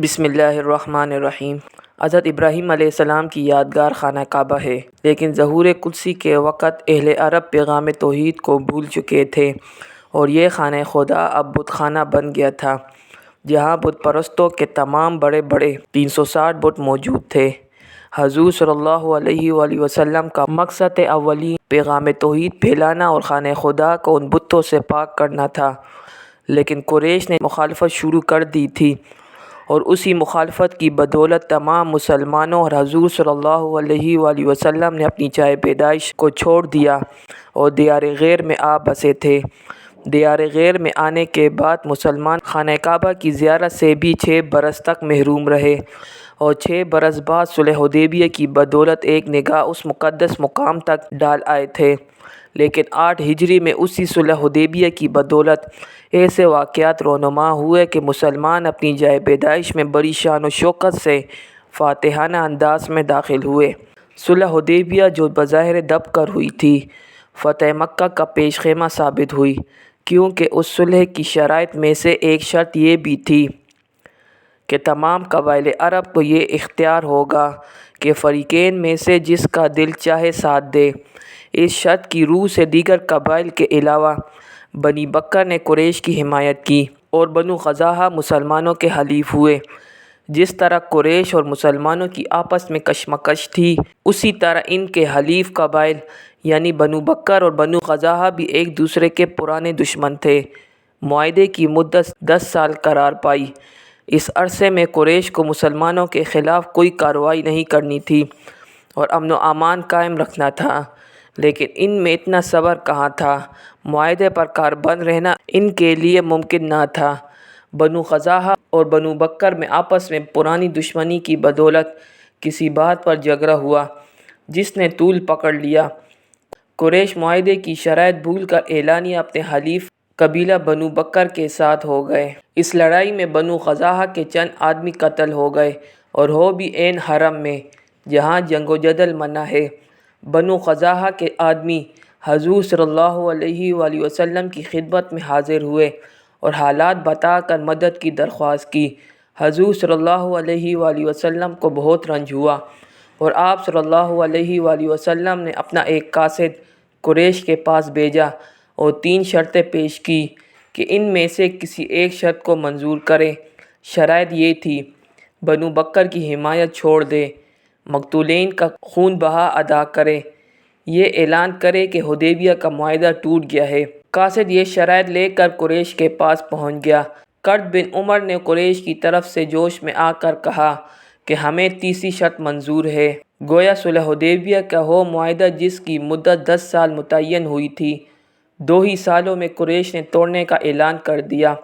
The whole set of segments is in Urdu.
بسم اللہ الرحمن الرحیم۔ حضرت ابراہیم علیہ السلام کی یادگار خانہ کعبہ ہے، لیکن ظہور قدسی کے وقت اہل عرب پیغام توحید کو بھول چکے تھے اور یہ خانہ خدا اب بت خانہ بن گیا تھا، جہاں بت پرستوں کے تمام بڑے بڑے 360 بت موجود تھے۔ حضور صلی اللہ علیہ وآلہ وسلم کا مقصد اولی پیغام توحید پھیلانا اور خانہ خدا کو ان بتوں سے پاک کرنا تھا، لیکن قریش نے مخالفت شروع کر دی تھی، اور اسی مخالفت کی بدولت تمام مسلمانوں اور حضور صلی اللہ علیہ وآلہ وسلم نے اپنی جائے پیدائش کو چھوڑ دیا اور دیار غیر میں آ بسے تھے۔ دیار غیر میں آنے کے بعد مسلمان خانہ کعبہ کی زیارت سے بھی 6 برس تک محروم رہے، اور 6 برس بعد صلح حدیبیہ کی بدولت ایک نگاہ اس مقدس مقام تک ڈال آئے تھے۔ لیکن 8 ہجری میں اسی صلح حدیبیہ کی بدولت ایسے واقعات رونما ہوئے کہ مسلمان اپنی جائے پیدائش میں بڑی شان و شوکت سے فاتحانہ انداز میں داخل ہوئے۔ صلح حدیبیہ جو بظاہر دب کر ہوئی تھی، فتح مکہ کا پیش خیمہ ثابت ہوئی، کیونکہ اس صلح کی شرائط میں سے ایک شرط یہ بھی تھی کہ تمام قبائل عرب کو یہ اختیار ہوگا کہ فریقین میں سے جس کا دل چاہے ساتھ دے۔ اس شرط کی روح سے دیگر قبائل کے علاوہ بنی بکر نے قریش کی حمایت کی اور بنو خزاعہ مسلمانوں کے حلیف ہوئے۔ جس طرح قریش اور مسلمانوں کی آپس میں کشمکش تھی، اسی طرح ان کے حلیف قبائل یعنی بنو بکر اور بنو خزاعہ بھی ایک دوسرے کے پرانے دشمن تھے۔ معاہدے کی مدت 10 سال قرار پائی۔ اس عرصے میں قریش کو مسلمانوں کے خلاف کوئی کارروائی نہیں کرنی تھی اور امن و امان قائم رکھنا تھا، لیکن ان میں اتنا صبر کہاں تھا۔ معاہدے پر کاربند رہنا ان کے لیے ممکن نہ تھا۔ بنو خزاعہ اور بنو بکر میں آپس میں پرانی دشمنی کی بدولت کسی بات پر جھگڑا ہوا جس نے طول پکڑ لیا۔ قریش معاہدے کی شرائط بھول کر اعلانیہ اپنے حلیف قبیلہ بنو بکر کے ساتھ ہو گئے۔ اس لڑائی میں بنو خزاعہ کے چند آدمی قتل ہو گئے، اور ہو بھی عین حرم میں جہاں جنگ و جدل منع ہے۔ بنو خزاعہ کے آدمی حضور صلی اللہ علیہ وآلہ وسلم کی خدمت میں حاضر ہوئے اور حالات بتا کر مدد کی درخواست کی۔ حضور صلی اللہ علیہ وآلہ وسلم کو بہت رنج ہوا، اور آپ صلی اللہ علیہ وآلہ وسلم نے اپنا ایک قاصد قریش کے پاس بھیجا اور 3 شرطیں پیش کی کہ ان میں سے کسی ایک شرط کو منظور کرے۔ شرائط یہ تھی: بنو بکر کی حمایت چھوڑ دے، مقتولین کا خون بہا ادا کرے، یہ اعلان کرے کہ حدیبیہ کا معاہدہ ٹوٹ گیا ہے۔ قاصد یہ شرائط لے کر قریش کے پاس پہنچ گیا۔ کرد بن عمر نے قریش کی طرف سے جوش میں آ کر کہا کہ ہمیں تیسری شرط منظور ہے۔ گویا صلح حدیبیہ کا وہ معاہدہ جس کی مدت 10 سال متعین ہوئی تھی، 2 ہی سالوں میں قریش نے توڑنے کا اعلان کر دیا۔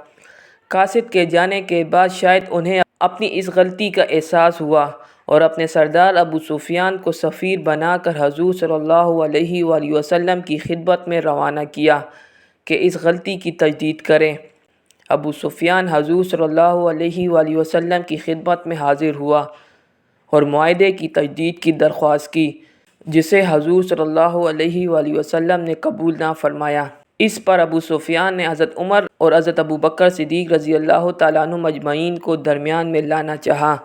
قاصد کے جانے کے بعد شاید انہیں اپنی اس غلطی کا احساس ہوا اور اپنے سردار ابو سفیان کو سفیر بنا کر حضور صلی اللہ علیہ وآلہ وسلم کی خدمت میں روانہ کیا کہ اس غلطی کی تجدید کریں۔ ابو سفیان حضور صلی اللہ علیہ وآلہ وسلم کی خدمت میں حاضر ہوا اور معاہدے کی تجدید کی درخواست کی، جسے حضور صلی اللہ علیہ وآلہ وسلم نے قبول نہ فرمایا۔ اس پر ابو سفیان نے حضرت عمر اور حضرت ابو بکر صدیق رضی اللہ تعالیٰ عنہم اجمعین کو درمیان میں لانا چاہا،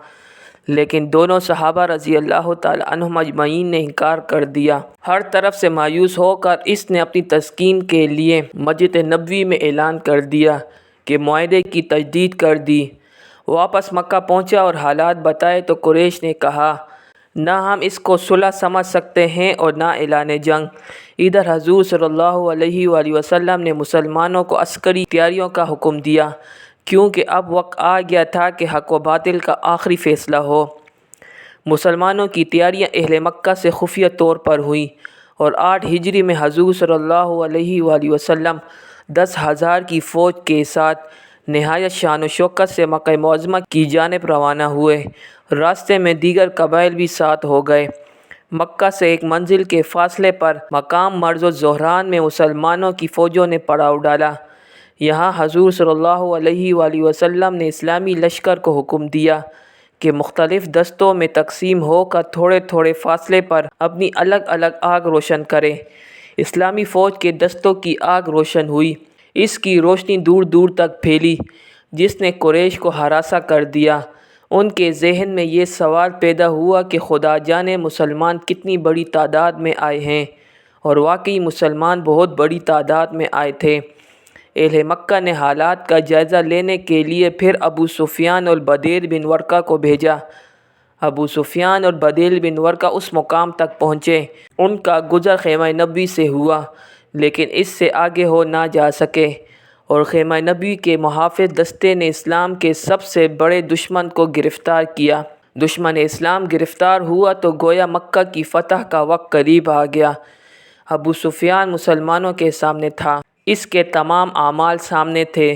لیکن دونوں صحابہ رضی اللہ تعالیٰ عنہم اجمعین نے انکار کر دیا۔ ہر طرف سے مایوس ہو کر اس نے اپنی تسکین کے لیے مسجد نبوی میں اعلان کر دیا کہ معاہدے کی تجدید کر دی۔ واپس مکہ پہنچا اور حالات بتائے تو قریش نے کہا، نہ ہم اس کو صلح سمجھ سکتے ہیں اور نہ اعلان جنگ۔ ادھر حضور صلی اللہ علیہ وآلہ وسلم نے مسلمانوں کو عسکری تیاریوں کا حکم دیا، کیونکہ اب وقت آ گیا تھا کہ حق و باطل کا آخری فیصلہ ہو۔ مسلمانوں کی تیاریاں اہل مکہ سے خفیہ طور پر ہوئیں، اور 8 ہجری میں حضور صلی اللہ علیہ وآلہ وسلم 10,000 کی فوج کے ساتھ نہایت شان و شوکت سے مکہ معظمہ کی جانب روانہ ہوئے۔ راستے میں دیگر قبائل بھی ساتھ ہو گئے۔ مکہ سے 1 منزل کے فاصلے پر مقام مرز الزہران میں مسلمانوں کی فوجوں نے پڑاؤ ڈالا۔ یہاں حضور صلی اللہ علیہ وآلہ وسلم نے اسلامی لشکر کو حکم دیا کہ مختلف دستوں میں تقسیم ہو کر تھوڑے تھوڑے فاصلے پر اپنی الگ الگ آگ روشن کرے۔ اسلامی فوج کے دستوں کی آگ روشن ہوئی، اس کی روشنی دور دور تک پھیلی، جس نے قریش کو ہراساں کر دیا۔ ان کے ذہن میں یہ سوال پیدا ہوا کہ خدا جانے مسلمان کتنی بڑی تعداد میں آئے ہیں، اور واقعی مسلمان بہت بڑی تعداد میں آئے تھے۔ اہل مکہ نے حالات کا جائزہ لینے کے لیے پھر ابو سفیان اور بدیل بن ورقہ کو بھیجا۔ ابو سفیان اور بدیل بن ورقہ اس مقام تک پہنچے۔ ان کا گزر خیمہ نبوی سے ہوا، لیکن اس سے آگے ہو نہ جا سکے، اور خیمہ نبوی کے محافظ دستے نے اسلام کے سب سے بڑے دشمن کو گرفتار کیا۔ دشمن اسلام گرفتار ہوا تو گویا مکہ کی فتح کا وقت قریب آ گیا۔ ابو سفیان مسلمانوں کے سامنے تھا، اس کے تمام اعمال سامنے تھے،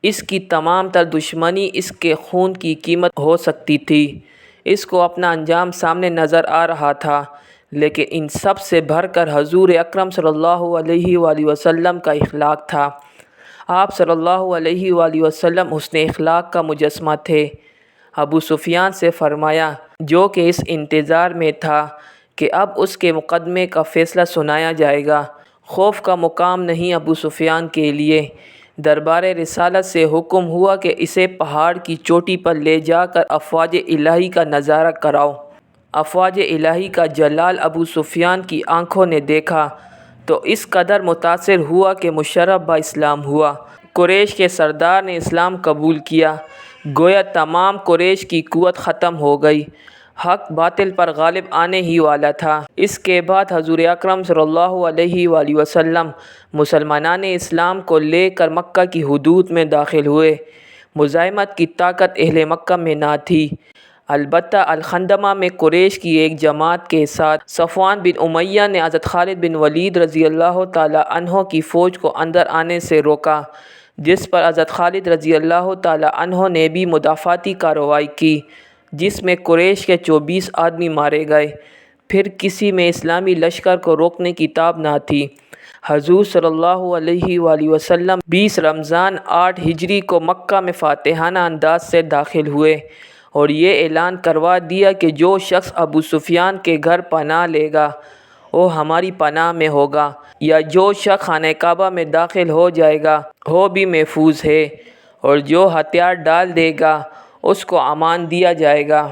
اس کی تمام تر دشمنی اس کے خون کی قیمت ہو سکتی تھی، اس کو اپنا انجام سامنے نظر آ رہا تھا، لیکن ان سب سے بڑھ کر حضور اکرم صلی اللہ علیہ وآلہ وسلم کا اخلاق تھا۔ آپ صلی اللہ علیہ وآلہ وسلم حسن اخلاق کا مجسمہ تھے۔ ابو سفیان سے فرمایا، جو کہ اس انتظار میں تھا کہ اب اس کے مقدمے کا فیصلہ سنایا جائے گا۔ خوف کا مقام نہیں ابو سفیان کے لیے۔ دربار رسالت سے حکم ہوا کہ اسے پہاڑ کی چوٹی پر لے جا کر افواج الہی کا نظارہ کراؤ۔ افواج الہی کا جلال ابو سفیان کی آنکھوں نے دیکھا تو اس قدر متاثر ہوا کہ مشرف با اسلام ہوا۔ قریش کے سردار نے اسلام قبول کیا، گویا تمام قریش کی قوت ختم ہو گئی، حق باطل پر غالب آنے ہی والا تھا۔ اس کے بعد حضور اکرم صلی اللہ علیہ وآلہ وسلم مسلمانان اسلام کو لے کر مکہ کی حدود میں داخل ہوئے۔ مزاحمت کی طاقت اہل مکہ میں نہ تھی، البتہ الخندمہ میں قریش کی ایک جماعت کے ساتھ صفوان بن امیہ نے حضرت خالد بن ولید رضی اللہ تعالیٰ عنہ کی فوج کو اندر آنے سے روکا، جس پر حضرت خالد رضی اللہ تعالیٰ عنہ نے بھی مدافعتی کارروائی کی، جس میں قریش کے 24 آدمی مارے گئے۔ پھر کسی میں اسلامی لشکر کو روکنے کی تاب نہ تھی۔ حضور صلی اللہ علیہ وآلہ وسلم 20 رمضان 8 ہجری کو مکہ میں فاتحانہ انداز سے داخل ہوئے اور یہ اعلان کروا دیا کہ جو شخص ابو سفیان کے گھر پناہ لے گا وہ ہماری پناہ میں ہوگا، یا جو شخص خانہ کعبہ میں داخل ہو جائے گا وہ بھی محفوظ ہے، اور جو ہتھیار ڈال دے گا اس کو امان دیا جائے گا۔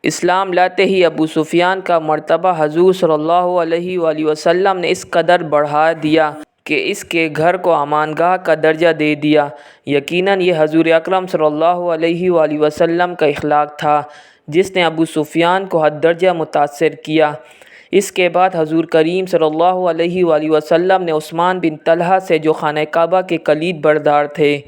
اسلام لاتے ہی ابو سفیان کا مرتبہ حضور صلی اللہ علیہ وآلہ وسلم نے اس قدر بڑھا دیا کہ اس کے گھر کو امان گاہ کا درجہ دے دیا۔ یقیناً یہ حضور اکرم صلی اللہ علیہ وآلہ وسلم کا اخلاق تھا جس نے ابو سفیان کو حد درجہ متاثر کیا۔ اس کے بعد حضور کریم صلی اللہ علیہ وآلہ وسلم نے عثمان بن طلحہ سے، جو خانہ کعبہ کے کلید بردار تھے،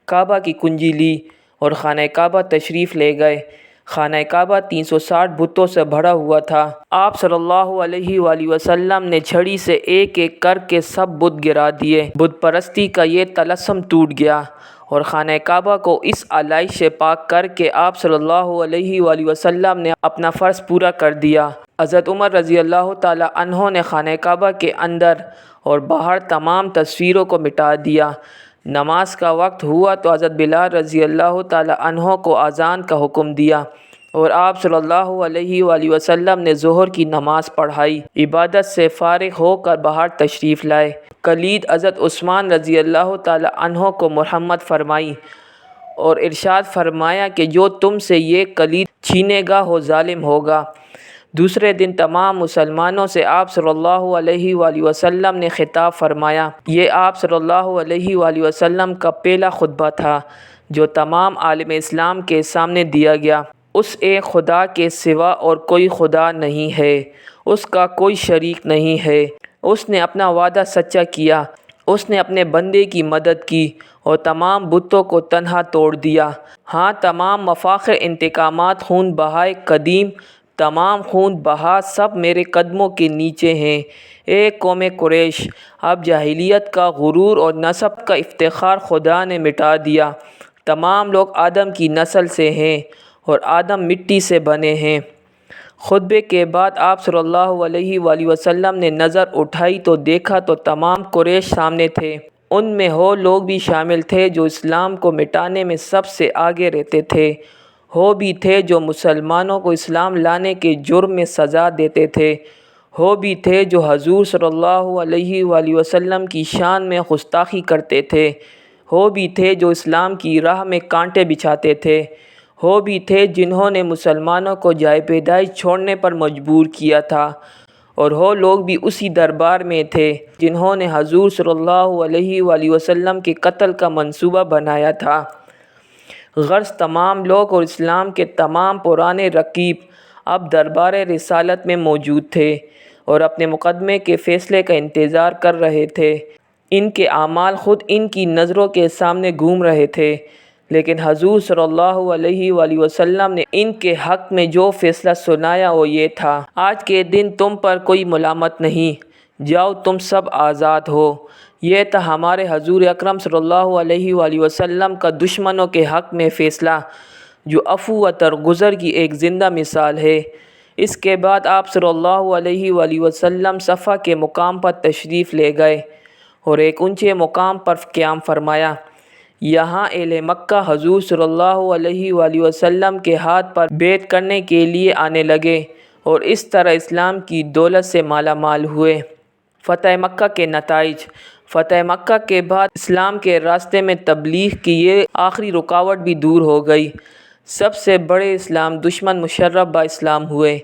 کعبہ کی کنجی لی اور خانہ کعبہ تشریف لے گئے۔ خانہ کعبہ 360 بتوں سے بھرا ہوا تھا۔ آپ صلی اللہ علیہ وآلہ وسلم نے چھڑی سے ایک ایک کر کے سب بت گرا دیے۔ بت پرستی کا یہ طلسم ٹوٹ گیا اور خانہ کعبہ کو اس آلائش سے پاک کر کے آپ صلی اللہ علیہ وآلہ وسلم نے اپنا فرض پورا کر دیا۔ حضرت عمر رضی اللہ تعالیٰ عنہ نے خانہ کعبہ کے اندر اور باہر تمام تصویروں کو مٹا دیا۔ نماز کا وقت ہوا تو حضرت بلال رضی اللہ تعالیٰ عنہ کو اذان کا حکم دیا اور آپ صلی اللہ علیہ وآلہ وسلم نے ظہر کی نماز پڑھائی۔ عبادت سے فارغ ہو کر باہر تشریف لائے۔ کلید حضرت عثمان رضی اللہ تعالیٰ عنہ کو مرحمت فرمائی اور ارشاد فرمایا کہ جو تم سے یہ کلید چھینے گا وہ ظالم ہوگا۔ دوسرے دن تمام مسلمانوں سے آپ صلی اللہ علیہ وآلہ وسلم نے خطاب فرمایا۔ یہ آپ صلی اللہ علیہ وآلہ وسلم کا پہلا خطبہ تھا جو تمام عالم اسلام کے سامنے دیا گیا۔ اس ایک خدا کے سوا اور کوئی خدا نہیں ہے، اس کا کوئی شریک نہیں ہے۔ اس نے اپنا وعدہ سچا کیا، اس نے اپنے بندے کی مدد کی اور تمام بتوں کو تنہا توڑ دیا۔ ہاں، تمام مفاخر، انتقامات، خون بہائے قدیم، تمام خون بہا سب میرے قدموں کے نیچے ہیں۔ اے قوم قریش، اب جاہلیت کا غرور اور نسب کا افتخار خدا نے مٹا دیا۔ تمام لوگ آدم کی نسل سے ہیں اور آدم مٹی سے بنے ہیں۔ خطبے کے بعد آپ صلی اللہ علیہ وآلہ وسلم نے نظر اٹھائی تو دیکھا تو تمام قریش سامنے تھے۔ ان میں وہ لوگ بھی شامل تھے جو اسلام کو مٹانے میں سب سے آگے رہتے تھے، وہ بھی تھے جو مسلمانوں کو اسلام لانے کے جرم میں سزا دیتے تھے، وہ بھی تھے جو حضور صلی اللہ علیہ وآلہ وسلم کی شان میں گستاخی کرتے تھے، وہ بھی تھے جو اسلام کی راہ میں کانٹے بچھاتے تھے، وہ بھی تھے جنہوں نے مسلمانوں کو جائے پیدائش چھوڑنے پر مجبور کیا تھا، اور وہ لوگ بھی اسی دربار میں تھے جنہوں نے حضور صلی اللہ علیہ وآلہ وسلم کے قتل کا منصوبہ بنایا تھا۔ غرض تمام لوگ اور اسلام کے تمام پرانے رقیب اب دربار رسالت میں موجود تھے اور اپنے مقدمے کے فیصلے کا انتظار کر رہے تھے۔ ان کے اعمال خود ان کی نظروں کے سامنے گھوم رہے تھے، لیکن حضور صلی اللہ علیہ وآلہ وسلم نے ان کے حق میں جو فیصلہ سنایا وہ یہ تھا: آج کے دن تم پر کوئی ملامت نہیں، جاؤ تم سب آزاد ہو۔ یہ تھا ہمارے حضور اکرم صلی اللہ علیہ وآلہ وسلم کا دشمنوں کے حق میں فیصلہ، جو عفو و درگزر کی ایک زندہ مثال ہے۔ اس کے بعد آپ صلی اللہ علیہ وآلہ وسلم صفا کے مقام پر تشریف لے گئے اور ایک اونچے مقام پر قیام فرمایا۔ یہاں اہل مکہ حضور صلی اللہ علیہ وآلہ وسلم کے ہاتھ پر بیعت کرنے کے لیے آنے لگے اور اس طرح اسلام کی دولت سے مالا مال ہوئے۔ فتح مکہ کے نتائج: فتح مکہ کے بعد اسلام کے راستے میں تبلیغ کی یہ آخری رکاوٹ بھی دور ہو گئی۔ سب سے بڑے اسلام دشمن مشرف با اسلام ہوئے۔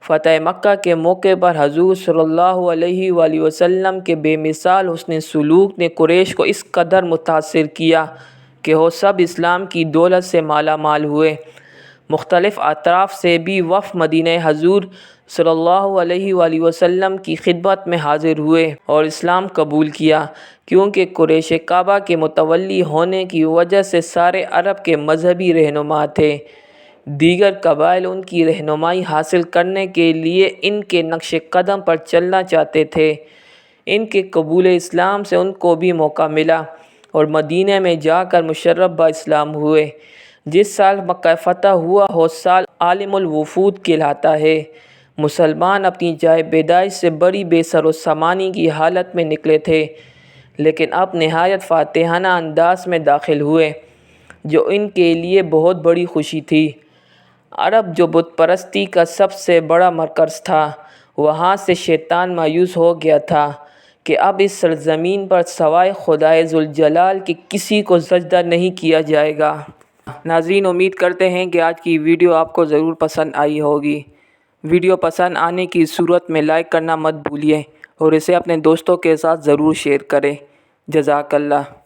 فتح مکہ کے موقع پر حضور صلی اللہ علیہ وآلہ وسلم کے بے مثال حسن سلوک نے قریش کو اس قدر متاثر کیا کہ وہ سب اسلام کی دولت سے مالا مال ہوئے۔ مختلف اطراف سے بھی وفد مدینہ حضور صلی اللہ علیہ وآلہ وسلم کی خدمت میں حاضر ہوئے اور اسلام قبول کیا، کیونکہ قریش کعبہ کے متولی ہونے کی وجہ سے سارے عرب کے مذہبی رہنما تھے۔ دیگر قبائل ان کی رہنمائی حاصل کرنے کے لیے ان کے نقش قدم پر چلنا چاہتے تھے۔ ان کے قبول اسلام سے ان کو بھی موقع ملا اور مدینہ میں جا کر مشرف با اسلام ہوئے۔ جس سال مکہ فتح ہوا وہ سال عالم الوفود کہلاتا ہے۔ مسلمان اپنی جائے پیدائش سے بڑی بے سر و سامانی کی حالت میں نکلے تھے، لیکن اب نہایت فاتحانہ انداز میں داخل ہوئے، جو ان کے لیے بہت بڑی خوشی تھی۔ عرب جو بت پرستی کا سب سے بڑا مرکز تھا، وہاں سے شیطان مایوس ہو گیا تھا کہ اب اس سرزمین پر سوائے خدائے ذوالجلال کے کسی کو سجدہ نہیں کیا جائے گا۔ ناظرین، امید کرتے ہیں کہ آج کی ویڈیو آپ کو ضرور پسند آئی ہوگی۔ ویڈیو پسند آنے کی صورت میں لائک کرنا مت بھولیے اور اسے اپنے دوستوں کے ساتھ ضرور شیئر کریں۔ جزاک اللہ۔